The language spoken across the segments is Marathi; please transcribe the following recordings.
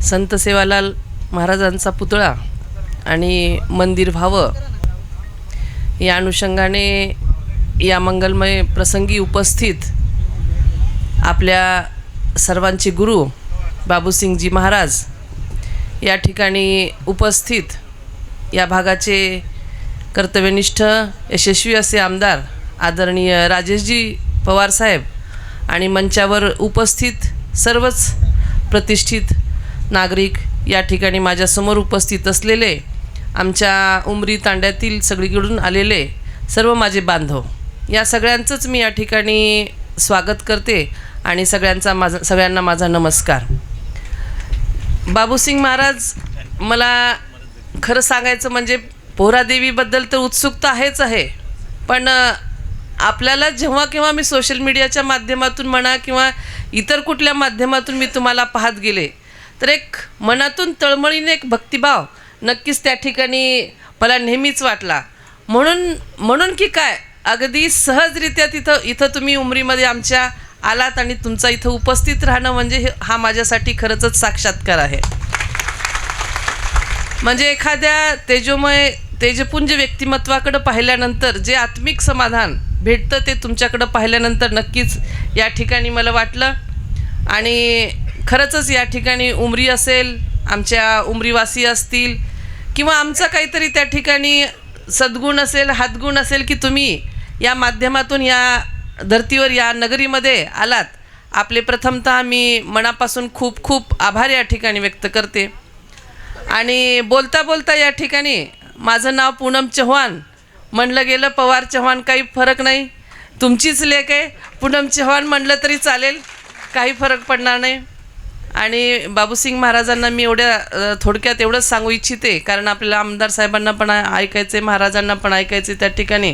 संत सेवालाल महाराजांचा पुतळा आणि मंदिर व्हावं या अनुषंगाने या मंगलमय प्रसंगी उपस्थित आपल्या सर्वांचे गुरु बाबूसिंगजी महाराज या ठिकाणी उपस्थित या भागाचे कर्तव्यनिष्ठ यशस्वी असे आमदार आदरणीय राजेशजी पवार साहेब आणि मंचावर उपस्थित सर्वच प्रतिष्ठित नागरिक, या ठिकाणी माझ्यासमोर उपस्थित असलेले आमच्या उमरी तांड्यातील सगळीकडून आलेले सर्व माझे बांधव, या सगळ्यांचंच मी या ठिकाणी स्वागत करते आणि सगळ्यांना माझा नमस्कार. बाबूसिंग महाराज, मला खरं सांगायचं म्हणजे पोहरादेवीबद्दल तर उत्सुकता आहे, पण आपल्याला जेव्हा केव्हा मी सोशल मीडियाच्या माध्यमातून म्हणा किंवा इतर कुठल्या माध्यमातून मी तुम्हाला पाहत गेले तर एक मनातून तळमळीने एक भक्तिभाव नक्कीच त्या ठिकाणी मला नेहमीच वाटला. म्हणून की काय, अगदी सहजरित्या इथं तुम्ही उमरीमध्ये आमच्या आलात आणि तुमचा इथं उपस्थित राहणं म्हणजे हा माझ्यासाठी खरंच साक्षात्कार आहे. म्हणजे एखाद्या तेजपुंज व्यक्तिमत्वाकडं पाहिल्यानंतर जे आत्मिक समाधान भेटतं ते तुमच्याकडं पाहिल्यानंतर नक्कीच या ठिकाणी मला वाटलं. आणि खरंच या ठिकाणी उमरी असेल, आमच्या उमरीवासी असतील किंवा आमचा काहीतरी त्या ठिकाणी सद्गुण असेल, हातगुण असेल की तुम्ही या माध्यमातून या धर्तीवर या नगरीमध्ये आलात. आपले प्रथमतः मी मनापासून खूप खूप आभार या ठिकाणी व्यक्त करते. आणि बोलता बोलता या ठिकाणी माझं नाव पूनम चव्हाण म्हणलं गेलं, पवार चव्हाण काही फरक नाही, तुमचीच लेक आहे, पूनम चव्हाण म्हणलं तरी चालेल, काही फरक पडणार नाही. आणि बाबूसिंग महाराजांना मी थोडक्यात एवढंच सांगू इच्छिते, कारण आपल्याला आमदार साहेबांना पण ऐकायचे, महाराजांना पण ऐकायचे त्या ठिकाणी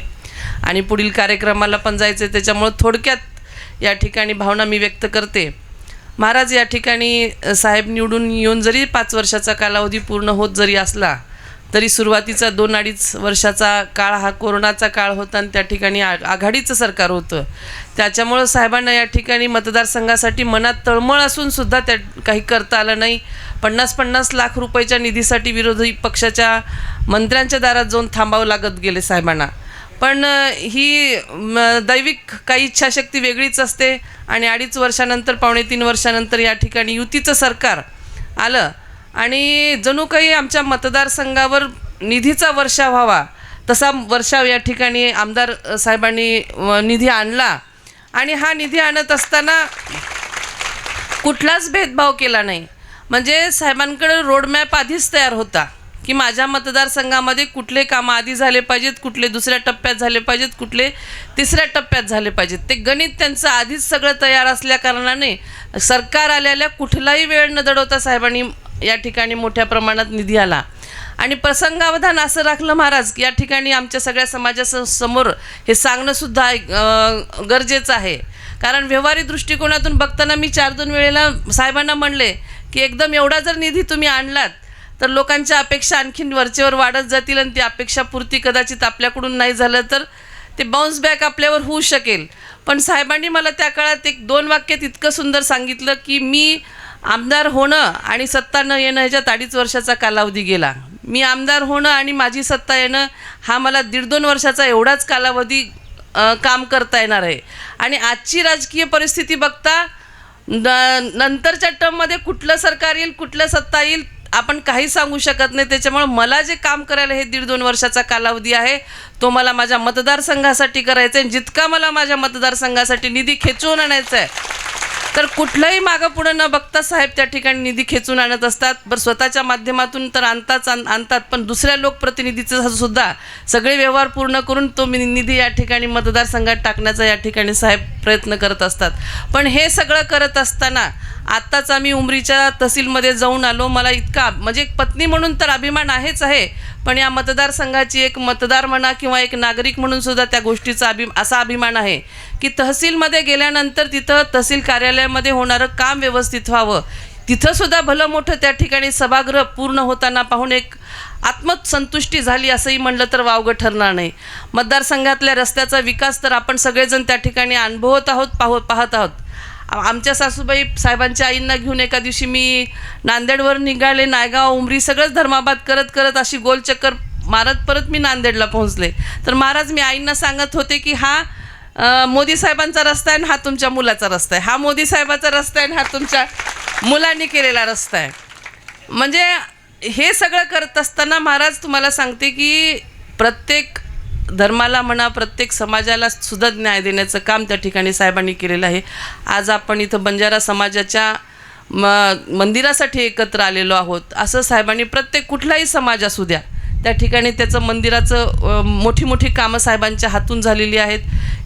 आणि पुढील कार्यक्रमाला पण जायचे, त्याच्यामुळं थोडक्यात या ठिकाणी भावना मी व्यक्त करते. महाराज, या ठिकाणी साहेब निवडून येऊन जरी 5 वर्षाचा कालावधी पूर्ण होत जरी असला तरी सुरुवातीचा 2-2.5 वर्षाचा काळ हा कोरोनाचा काळ होता आणि त्या ठिकाणी आघाडीचं सरकार होतं. त्याच्यामुळं साहेबांना या ठिकाणी मतदारसंघासाठी मनात तळमळ असूनसुद्धा त्या काही करता आलं नाही. 50-50 लाख रुपयाच्या निधीसाठी विरोधी पक्षाच्या मंत्र्यांच्या दारात जाऊन थांबावं लागत गेले साहेबांना. पण ही दैविक काही इच्छाशक्ती वेगळीच असते आणि 2.5 वर्षानंतर 2.25 वर्षानंतर या ठिकाणी युतीचं सरकार आलं आणि जणू काही आमच्या मतदारसंघावर निधीचा वर्षाव व्हावा तसा वर्षाव या ठिकाणी आमदार साहेबांनी निधी आणला. आणि हा निधी आणत असताना कुठलाच भेदभाव केला नाही. म्हणजे साहेबांकडे रोडमॅप आधीच तयार होता की माझ्या मतदारसंघामध्ये कुठले कामं आधी झाले पाहिजेत, कुठले दुसऱ्या टप्प्यात झाले पाहिजेत, कुठले तिसऱ्या टप्प्यात झाले पाहिजेत. ते गणित त्यांचं आधीच सगळं तयार असल्या कारणाने सरकार आलेल्या कुठलाही वेळ न दडवता साहेबांनी या ठिकाणी मोठ्या प्रमाणात निधी आला. आणि प्रसंगावधान असं राखलं महाराज की या ठिकाणी आमच्या सगळ्या समाजासमोर हे सांगणंसुद्धा गरजेचं आहे. कारण व्यवहारिक दृष्टिकोनातून बघताना मी 4-2 वेळेला साहेबांना म्हणले की एकदम एवढा जर निधी तुम्ही आणलात तर लोकांच्या अपेक्षा आणखीन वरचेवर वाढत जातील आणि ती अपेक्षापूर्ती कदाचित आपल्याकडून नाही झालं तर ते बाउन्स बॅक आपल्यावर होऊ शकेल. पण साहेबांनी मला त्या काळात 1-2 वाक्यात इतकं सुंदर सांगितलं की मी आमदार होणं आणि सत्ता न येणं ह्याच्यात 2.5 वर्षाचा कालावधी गेला. मी आमदार होणं आणि माझी सत्ता येणं हा मला 1.5-2 वर्षाचा एवढाच कालावधी काम करता येणार आहे. आणि आजची राजकीय परिस्थिती बघता नंतरच्या टर्ममध्ये कुठलं सरकार येईल, कुठलं सत्ता येईल आपण काही सांगू शकत नाही. त्याच्यामुळे मला जे काम करायला हे 1.5-2 वर्षाचा कालावधी आहे तो मला माझ्या मतदारसंघासाठी करायचा आहे. जितका मला माझ्या मतदारसंघासाठी निधी खेचून आणायचा आहे तर कुठलंही मागं पुढं न बघता साहेब त्या ठिकाणी निधी खेचून आणत असतात. बरं, स्वतःच्या माध्यमातून तर आणतात पण दुसऱ्या लोकप्रतिनिधीचं सुद्धा सगळे व्यवहार पूर्ण करून तो निधी या ठिकाणी मतदारसंघात टाकण्याचा या ठिकाणी साहेब प्रयत्न करत असतात. पण हे सगळं करत असताना आत्ताच आम्ही उमरीच्या तहसीलमध्ये जाऊन आलो. मला इतका म्हणजे एक पत्नी म्हणून तर अभिमान आहेच आहे, पण या मतदारसंघाची एक मतदार म्हणा किंवा एक नागरिक म्हणून सुद्धा त्या गोष्टीचा असा अभिमान आहे की तहसीलमध्ये गेल्यानंतर तिथं तहसील कार्यालयामध्ये होणारं काम व्यवस्थित व्हावं. तिथंसुद्धा भलं मोठं त्या ठिकाणी सभागृह पूर्ण होताना पाहून एक आत्मसंतुष्टी झाली असंही म्हणलं तर वावगं ठरणार नाही. मतदारसंघातल्या रस्त्याचा विकास तर आपण सगळेजण त्या ठिकाणी अनुभवत आहोत, पाहत आहोत. आमच्या सासूबाई साहेबांच्या आईंना घेऊन एका दिवशी मी नांदेडवर निघाले, नायगाव उमरी सगळंच धर्माबाद करत करत अशी गोलचक्कर मारत परत मी नांदेडला पोहोचले. तर महाराज मी आईंना सांगत होते की हा मोदी साहेबांचा रस्ता आहे आणि हा तुमच्या मुलाचा रस्ता आहे, हा मोदी साहेबाचा रस्ता आहे आणि हा तुमच्या मुलांनी केलेला रस्ता आहे. म्हणजे हे सगळं करत असताना महाराज तुम्हाला सांगते की प्रत्येक धर्माला म्हणा, प्रत्येक समाजाला सुद्धा न्याय देण्याचं काम त्या ठिकाणी साहेबांनी केलेलं आहे. आज आपण इथं बंजारा समाजाच्या मंदिरासाठी एकत्र आलेलो आहोत. असं साहेबांनी प्रत्येक कुठलाही समाज असू द्या त्या ठिकाणी त्याचं मंदिराचं मोठी मोठी कामं साहेबांच्या हातून झालेली आहेत.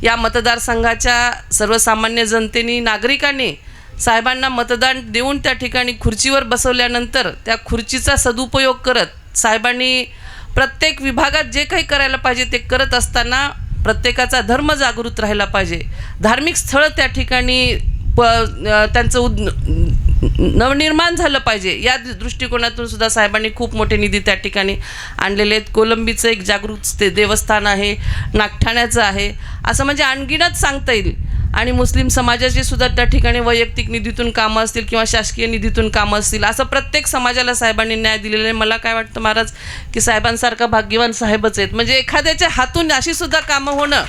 या मतदारसंघाच्या सर्वसामान्य जनतेने, नागरिकांनी साहेबांना मतदान देऊन त्या ठिकाणी खुर्चीवर बसवल्यानंतर त्या खुर्चीचा सदुपयोग करत साहेबांनी प्रत्येक विभागात जे काही करायला पाहिजे ते करत असताना प्रत्येकाचा धर्म जागृत राहायला पाहिजे. धार्मिक स्थळं त्या ठिकाणी त्यांचं नवनिर्माण झालं पाहिजे या दृष्टिकोनातून सुद्धा साहेबांनी खूप मोठे निधी त्या ठिकाणी आणलेले आहेत. कोलंबीचं एक जागृत देवस्थान आहे, नागठाण्याचं आहे, असं म्हणजे अनगिनत सांगता येईल. आणि मुस्लिम समाजाची सुद्धा त्या ठिकाणी वैयक्तिक निधीतून कामं असतील किंवा शासकीय निधीतून कामं असतील, असं प्रत्येक समाजाला साहेबांनी न्याय दिलेला आहे. मला काय वाटतं महाराज की साहेबांसारखा भाग्यवान साहेबच आहेत. म्हणजे एखाद्याच्या हातून अशी सुद्धा कामं होणं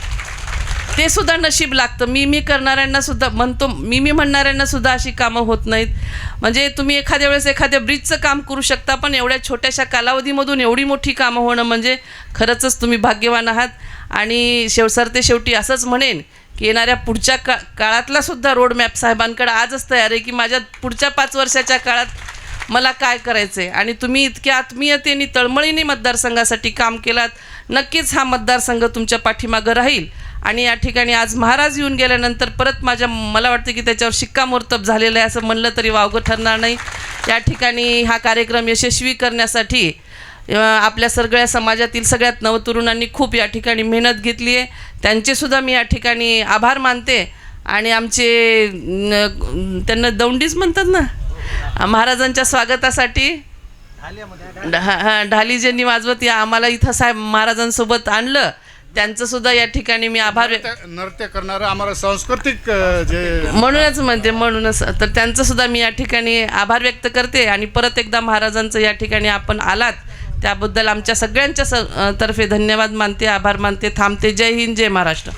ते सुद्धा नशीब लागतं. मी करणाऱ्यांना सुद्धा म्हणतो, मी म्हणणाऱ्यांना सुद्धा अशी कामं होत नाहीत. म्हणजे तुम्ही एखाद्या वेळेस एखाद्या ब्रिजचं काम करू शकता, पण एवढ्या छोट्याशा कालावधीमधून एवढी मोठी कामं होणं म्हणजे खरंच तुम्ही भाग्यवान आहात. आणि शेवटी असंच म्हणेन की येणाऱ्या पुढच्या काळातला सुद्धा रोडमॅप साहेबांकडे आजच तयार आहे की माझ्या पुढच्या 5 वर्षाच्या काळात मला काय करायचं आहे. आणि तुम्ही इतक्या आत्मीयतेने तळमळीने मतदारसंघासाठी काम केलात, नक्कीच हा मतदारसंघ तुमच्या पाठीमागं राहील. आणि या ठिकाणी आज महाराज येऊन गेल्यानंतर परत मला वाटतं की त्याच्यावर शिक्कामोर्तब झालेलं आहे असं म्हणलं तरी वावगं ठरणार नाही. या ठिकाणी हा कार्यक्रम यशस्वी करण्यासाठी आपल्या सगळ्या समाजातील सगळ्यात नवतरुणांनी खूप या ठिकाणी मेहनत घेतली आहे. त्यांचेसुद्धा मी या ठिकाणी आभार मानते. आणि आमचे त्यांना दौंडीच म्हणतात ना, महाराजांच्या स्वागतासाठी ढाली ज्यांनी वाजवत या आम्हाला इथं साहेब महाराजांसोबत आणलं, त्यांचं सुद्धा या ठिकाणी मी आभार नृत्य करणारं आम्हाला सांस्कृतिक जे म्हणूनच तर त्यांचं सुद्धा मी या ठिकाणी आभार व्यक्त करते. आणि परत एकदा महाराजांचं या ठिकाणी आपण आलात त्याबद्दल आमच्या सगळ्यांच्या तर्फे धन्यवाद मानते, आभार मानते, थांबते. जय हिंद, जय महाराष्ट्र.